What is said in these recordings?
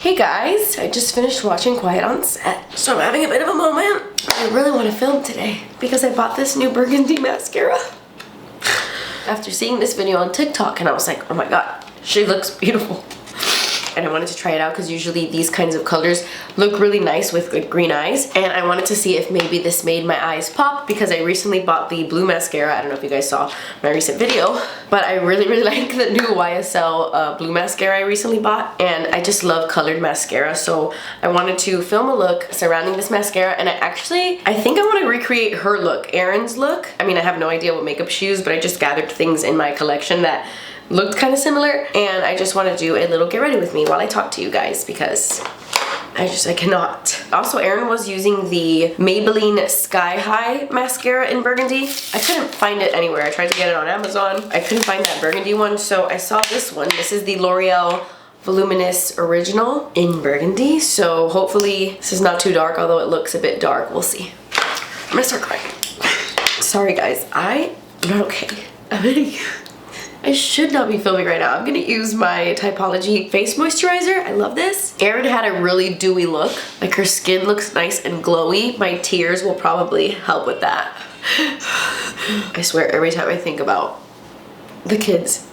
Hey guys, I just finished watching Quiet on Set, so I'm having a bit of a moment. I really want to film today because I bought this new burgundy mascara after seeing this video on TikTok, and I was like, oh my god, she looks beautiful. And I wanted to try it out because usually these kinds of colors look really nice with like green eyes, and I wanted to see if maybe this made my eyes pop because I recently bought the blue mascara. I don't know if you guys saw my recent video, but I really like the new YSL blue mascara I recently bought, and I just love colored mascara, so I wanted to film a look surrounding this mascara. And I think I want to recreate her look, Erin's look. I mean, I have no idea what makeup she used, but I just gathered things in my collection that looked kind of similar, and I just want to do a little get ready with me while I talk to you guys because I cannot. Also, Erin was using the Maybelline Sky High mascara in burgundy. I couldn't find it anywhere. I tried to get it on Amazon. I couldn't find that burgundy one, so I saw this one. This is the L'Oreal Voluminous Original in burgundy, so hopefully this is not too dark, although it looks a bit dark. We'll see. I'm gonna start crying. Sorry guys, I'm not okay. I should not be filming right now. I'm gonna use my Typology face moisturizer. I love this. Erin had a really dewy look. Like, her skin looks nice and glowy. My tears will probably help with that. I swear, every time I think about the kids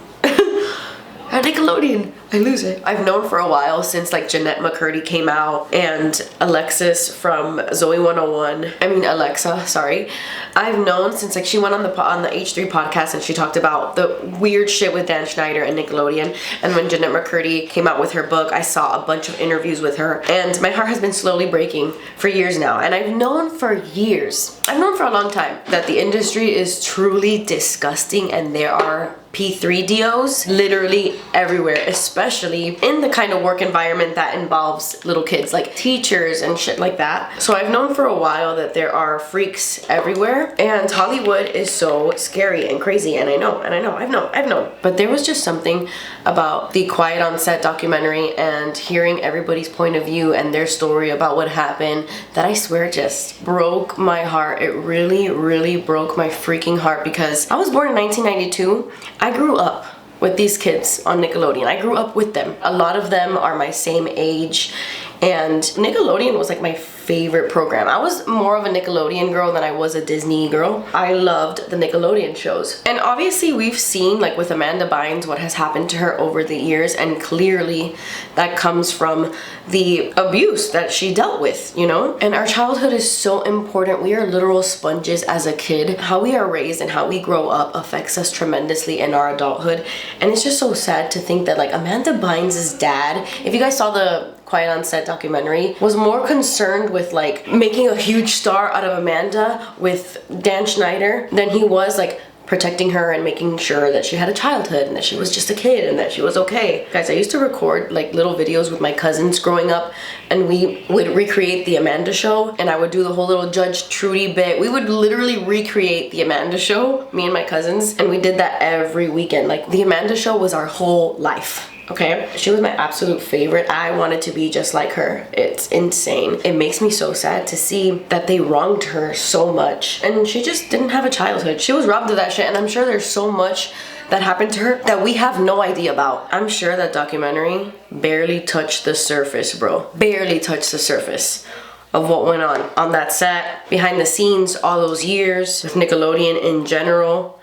at Nickelodeon, I lose it. I've known for a while, since like Jeanette McCurdy came out and Alexis from Zoe 101. I mean Alexa, sorry. I've known since like she went on the H3 podcast and she talked about the weird shit with Dan Schneider and Nickelodeon. And when Jeanette McCurdy came out with her book, I saw a bunch of interviews with her, and my heart has been slowly breaking for years now. And I've known for years, I've known for a long time, that the industry is truly disgusting, and there are P3 DOs literally everywhere, especially in the kind of work environment that involves little kids, like teachers and shit like that. So I've known for a while that there are freaks everywhere, and Hollywood is so scary and crazy, and I've known. But there was just something about the Quiet on Set documentary and hearing everybody's point of view and their story about what happened that I swear just broke my heart. It really broke my freaking heart, because I was born in 1992. I grew up with these kids on Nickelodeon. I grew up with them. A lot of them are my same age, and Nickelodeon was like my favorite program. I was more of a Nickelodeon girl than I was a Disney girl. I loved the Nickelodeon shows. And obviously we've seen, like with Amanda Bynes, what has happened to her over the years, and clearly that comes from the abuse that she dealt with, you know? And our childhood is so important. We are literal sponges as a kid. How we are raised and how we grow up affects us tremendously in our adulthood. And it's just so sad to think that like Amanda Bynes' dad, if you guys saw the Quiet on Set documentary, was more concerned with like making a huge star out of Amanda with Dan Schneider than he was like protecting her and making sure that she had a childhood and that she was just a kid and that she was okay. Guys, I used to record like little videos with my cousins growing up, and we would recreate the Amanda Show, and I would do the whole little Judge Trudy bit. We would literally recreate the Amanda Show, me and my cousins, and we did that every weekend. Like, the Amanda Show was our whole life. Okay, she was my absolute favorite. I wanted to be just like her. It's insane. It makes me so sad to see that they wronged her so much, and she just didn't have a childhood. She was robbed of that shit, and I'm sure there's so much that happened to her that we have no idea about. I'm sure that documentary barely touched the surface, bro. Barely touched the surface of what went on that set, behind the scenes, all those years with Nickelodeon in general.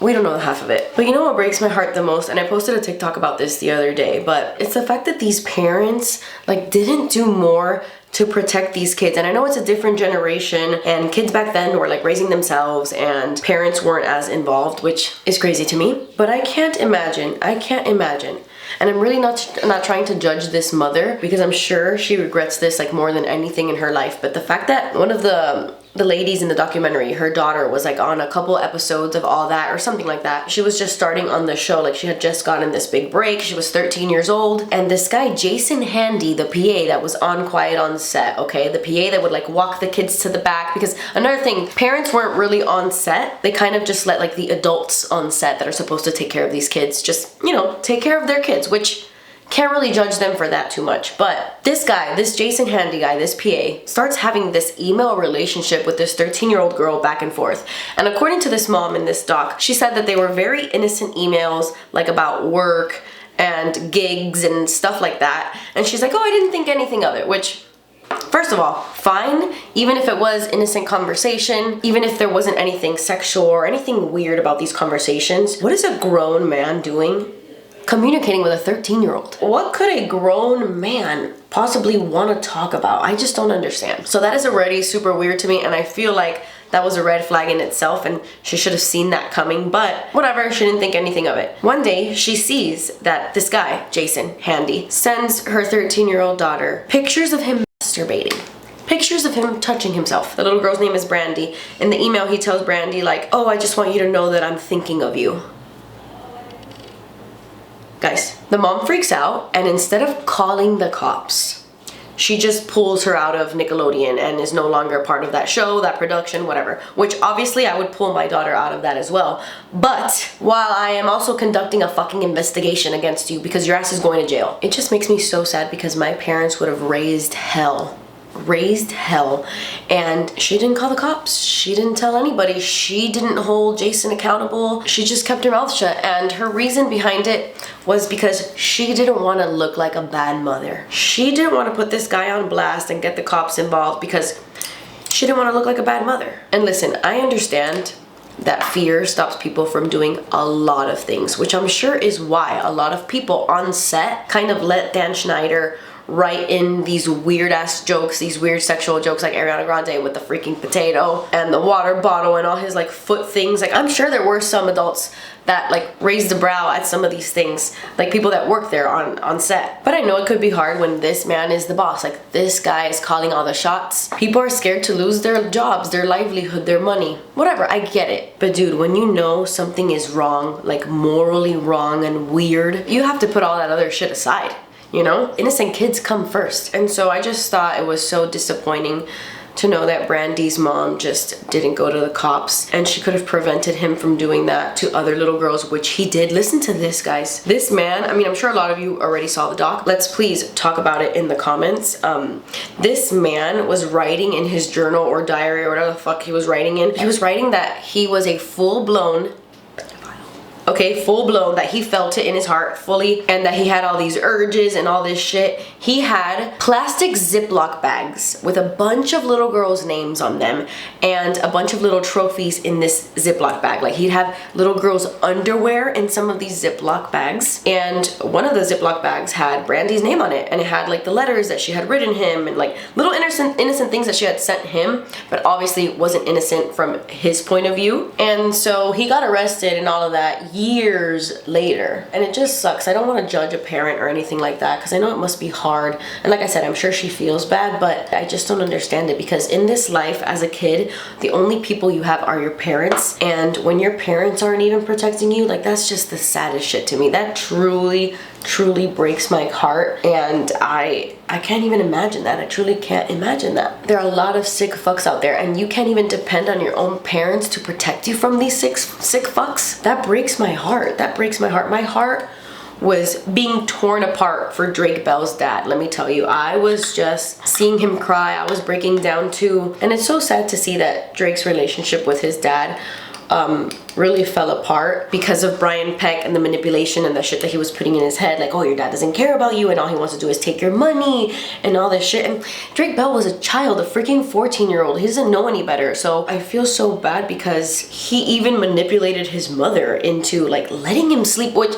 We don't know the half of it. But you know what breaks my heart the most? And I posted a TikTok about this the other day, but it's the fact that these parents like didn't do more to protect these kids. And I know it's a different generation, and kids back then were like raising themselves and parents weren't as involved, which is crazy to me. But I can't imagine. And I'm really not trying to judge this mother, because I'm sure she regrets this like more than anything in her life. But the fact that one of the ladies in the documentary, her daughter was like on a couple episodes of All That or something like that. She was just starting on the show, like she had just gotten this big break. She was 13 years old, and this guy Jason Handy, the PA that was on Quiet on Set, okay, the PA that would like walk the kids to the back, because another thing, parents weren't really on set. They kind of just let like the adults on set that are supposed to take care of these kids just, you know, take care of their kids, which can't really judge them for that too much. But this guy, this Jason Handy guy, this PA, starts having this email relationship with this 13-year-old girl back and forth. And according to this mom in this doc, she said that they were very innocent emails, like about work and gigs and stuff like that. And she's like, oh, I didn't think anything of it, which, first of all, fine. Even if it was innocent conversation, even if there wasn't anything sexual or anything weird about these conversations, what is a grown man doing communicating with a 13-year-old? What could a grown man possibly want to talk about? I just don't understand. So that is already super weird to me, and I feel like that was a red flag in itself, and she should have seen that coming, but whatever, she didn't think anything of it. One day, she sees that this guy, Jason Handy, sends her 13-year-old daughter pictures of him masturbating. Pictures of him touching himself. The little girl's name is Brandy. In the email, he tells Brandy like, oh, I just want you to know that I'm thinking of you. Guys, the mom freaks out, and instead of calling the cops, she just pulls her out of Nickelodeon and is no longer part of that show, that production, whatever. Which obviously I would pull my daughter out of that as well. But while I am also conducting a fucking investigation against you because your ass is going to jail. It just makes me so sad because my parents would have raised hell, and she didn't call the cops. She didn't tell anybody. She didn't hold Jason accountable. She just kept her mouth shut, and her reason behind it was because she didn't want to look like a bad mother. She didn't want to put this guy on blast and get the cops involved because she didn't want to look like a bad mother. And listen, I understand that fear stops people from doing a lot of things, which I'm sure is why a lot of people on set kind of let Dan Schneider write in these weird ass jokes, these weird sexual jokes like Ariana Grande with the freaking potato and the water bottle and all his like foot things. Like, I'm sure there were some adults that like raised a brow at some of these things, like people that work there on set. But I know it could be hard when this man is the boss. Like, this guy is calling all the shots. People are scared to lose their jobs, their livelihood, their money, whatever. I get it. But dude, when you know something is wrong, like morally wrong and weird, you have to put all that other shit aside. You know, innocent kids come first. And so I just thought it was so disappointing to know that Brandy's mom just didn't go to the cops, and she could have prevented him from doing that to other little girls, which he did. Listen to this, guys. This man, I mean, I'm sure a lot of you already saw the doc. Let's please talk about it in the comments. This man was writing in his journal or diary or whatever the fuck he was writing in. He was writing that he was a full-blown, full-blown, that he felt it in his heart fully, and that he had all these urges and all this shit. He had plastic Ziploc bags with a bunch of little girls' names on them and a bunch of little trophies in this Ziploc bag. Like, he'd have little girls' underwear in some of these Ziploc bags, and one of the Ziploc bags had Brandy's name on it, and it had like the letters that she had written him and like little innocent things that she had sent him, but obviously wasn't innocent from his point of view. And so he got arrested and all of that years later, and it just sucks. I don't want to judge a parent or anything like that because I know it must be hard, and like I said, I'm sure she feels bad, but I just don't understand it because in this life as a kid, the only people you have are your parents, and when your parents aren't even protecting you, like, that's just the saddest shit to me. That truly breaks my heart, and I can't even imagine that. I truly can't imagine that. There are a lot of sick fucks out there, and you can't even depend on your own parents to protect you from these sick fucks. That breaks my heart. That breaks my heart. My heart was being torn apart for Drake Bell's dad. Let me tell you, I was just seeing him cry. I was breaking down too, and it's so sad to see that Drake's relationship with his dad really fell apart because of Brian Peck and the manipulation and the shit that he was putting in his head, like, oh, your dad doesn't care about you and all he wants to do is take your money and all this shit. And Drake Bell was a child, a freaking 14-year-old. He doesn't know any better. So I feel so bad because he even manipulated his mother into like letting him sleep, which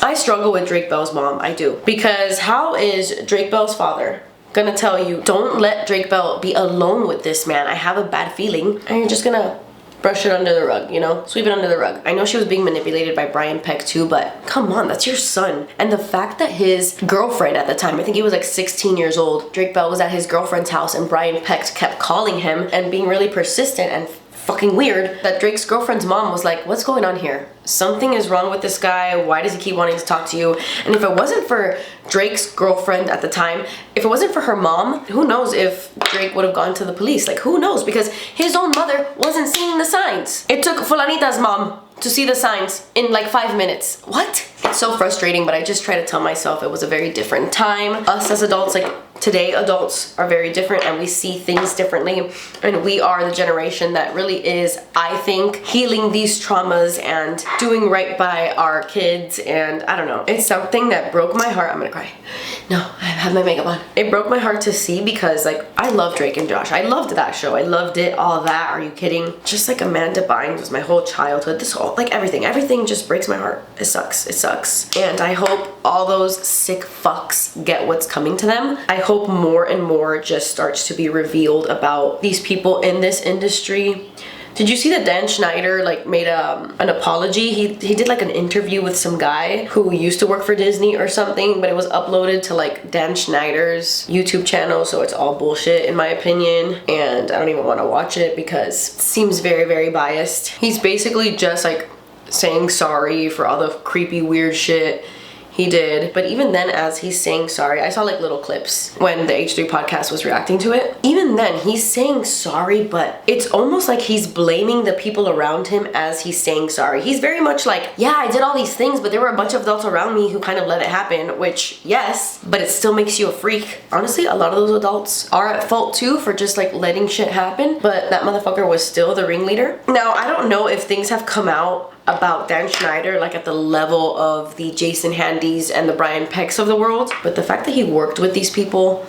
I struggle with Drake Bell's mom. I do. Because how is Drake Bell's father gonna tell you, don't let Drake Bell be alone with this man, I have a bad feeling, and you're just gonna brush it under the rug, you know? Sweep it under the rug. I know she was being manipulated by Brian Peck too, but come on, that's your son. And the fact that his girlfriend at the time, I think he was like 16 years old, Drake Bell was at his girlfriend's house and Brian Peck kept calling him and being really persistent and fucking weird, that Drake's girlfriend's mom was like, what's going on here? Something is wrong with this guy. Why does he keep wanting to talk to you? And if it wasn't for Drake's girlfriend at the time, if it wasn't for her mom, who knows if Drake would have gone to the police? Like, who knows? Because his own mother wasn't seeing the signs. It took Fulanita's mom to see the signs in like 5 minutes. What? It's so frustrating, but I just try to tell myself it was a very different time. Us as adults, like, today adults are very different and we see things differently, and we are the generation that really is, I think, healing these traumas and doing right by our kids. And I don't know, it's something that broke my heart. I'm gonna cry. No, I have my makeup on. It broke my heart to see because like I love Drake and Josh. I loved that show. I loved it, all that. Are you kidding? Just like Amanda Bynes was my whole childhood. This whole, like everything just breaks my heart. It sucks. It sucks. And I hope all those sick fucks get what's coming to them. I hope more and more just starts to be revealed about these people in this industry. Did you see that Dan Schneider like made an apology? He did like an interview with some guy who used to work for Disney or something, but it was uploaded to like Dan Schneider's YouTube channel, so it's all bullshit in my opinion, and I don't even want to watch it because it seems very, very biased. He's basically just like saying sorry for all the creepy weird shit he did. But even then, as he's saying sorry, I saw like little clips when the H3 podcast was reacting to it. Even then, he's saying sorry, but it's almost like he's blaming the people around him as he's saying sorry. He's very much like, yeah, I did all these things, but there were a bunch of adults around me who kind of let it happen, which, yes, but it still makes you a freak. Honestly, a lot of those adults are at fault too for just like letting shit happen, but that motherfucker was still the ringleader. Now, I don't know if things have come out about Dan Schneider like at the level of the Jason Handys and the Brian Pecks of the world, but the fact that he worked with these people,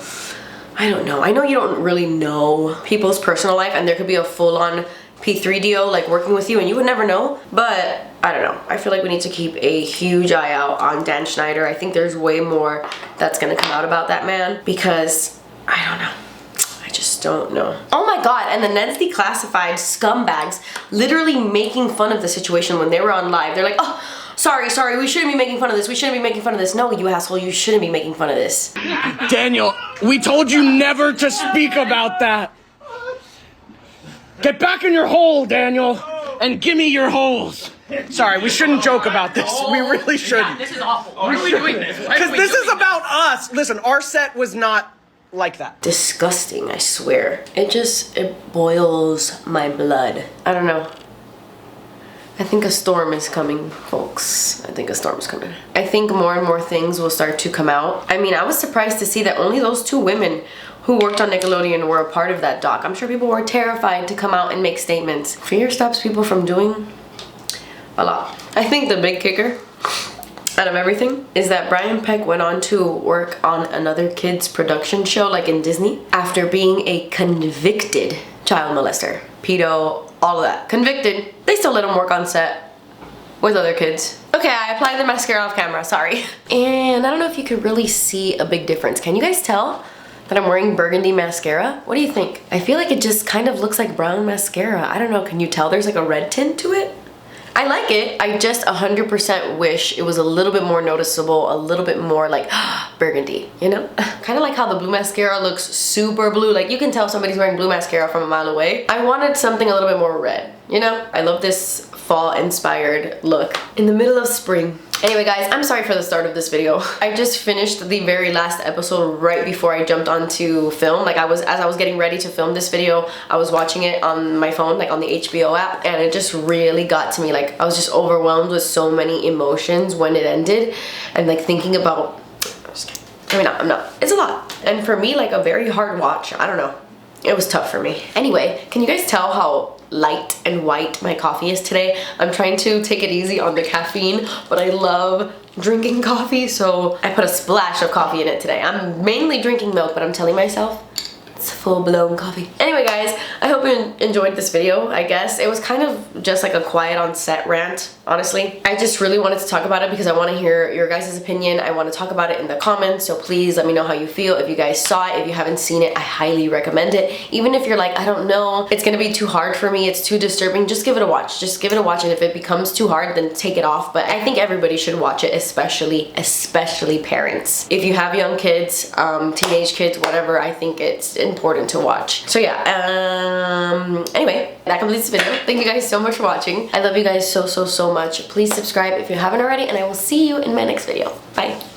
I don't know. I know you don't really know people's personal life, and there could be a full-on P3 deal like working with you and you would never know, but I don't know. I feel like we need to keep a huge eye out on Dan Schneider. I think there's way more that's gonna come out about that man because I don't know. Just don't know. Oh my god, and the Ned's Declassified scumbags literally making fun of the situation when they were on live. They're like, oh, sorry, we shouldn't be making fun of this. We shouldn't be making fun of this. No, you asshole, you shouldn't be making fun of this. Daniel, we told you never to speak about that. Get back in your hole, Daniel, and give me your holes. Sorry, we shouldn't joke about this. We really shouldn't. This is awful. Why are we doing this? Because this is about us. Listen, our set was not like that. Disgusting, I swear. It boils my blood. I don't know. I think a storm is coming, folks. I think a storm is coming. I think more and more things will start to come out. I mean, I was surprised to see that only those 2 women who worked on Nickelodeon were a part of that doc. I'm sure people were terrified to come out and make statements. Fear stops people from doing a lot. I think the big kicker out of everything is that Brian Peck went on to work on another kids production show like in Disney after being a convicted child molester, pedo, all of that. Convicted. They still let him work on set with other kids. Okay, I applied the mascara off camera, sorry. And I don't know if you could really see a big difference. Can you guys tell that I'm wearing burgundy mascara? What do you think? I feel like it just kind of looks like brown mascara. I don't know, can you tell there's like a red tint to it? I like it. I just 100% wish it was a little bit more noticeable, a little bit more like burgundy, you know? Kind of like how the blue mascara looks super blue. Like you can tell somebody's wearing blue mascara from a mile away. I wanted something a little bit more red, you know? I love this fall inspired look in the middle of spring. Anyway guys, I'm sorry for the start of this video. I just finished the very last episode right before I jumped onto film. Like as I was getting ready to film this video, I was watching it on my phone, like on the HBO app, and it just really got to me. Like I was just overwhelmed with so many emotions when it ended, and like thinking about, I'm not. It's a lot. And for me, like a very hard watch. I don't know. It was tough for me. Anyway, can you guys tell how light and white my coffee is today? I'm trying to take it easy on the caffeine, but I love drinking coffee, so I put a splash of coffee in it today. I'm mainly drinking milk, but I'm telling myself it's full-blown coffee. Anyway guys, I hope you enjoyed this video. I guess it was kind of just like a quiet on set rant, honestly. I just really wanted to talk about it because I want to hear your guys' opinion. I want to talk about it in the comments, so please let me know how you feel. If you guys saw it, if you haven't seen it, I highly recommend it. Even if you're like, I don't know, it's gonna be too hard for me, it's too disturbing, just give it a watch. Just give it a watch, and if it becomes too hard, then take it off. But I think everybody should watch it, especially parents. If you have young kids, teenage kids, whatever, I think it's important to watch. So yeah, anyway, that completes the video. Thank you guys so much for watching. I love you guys so much. Please subscribe if you haven't already, and I will see you in my next video. Bye.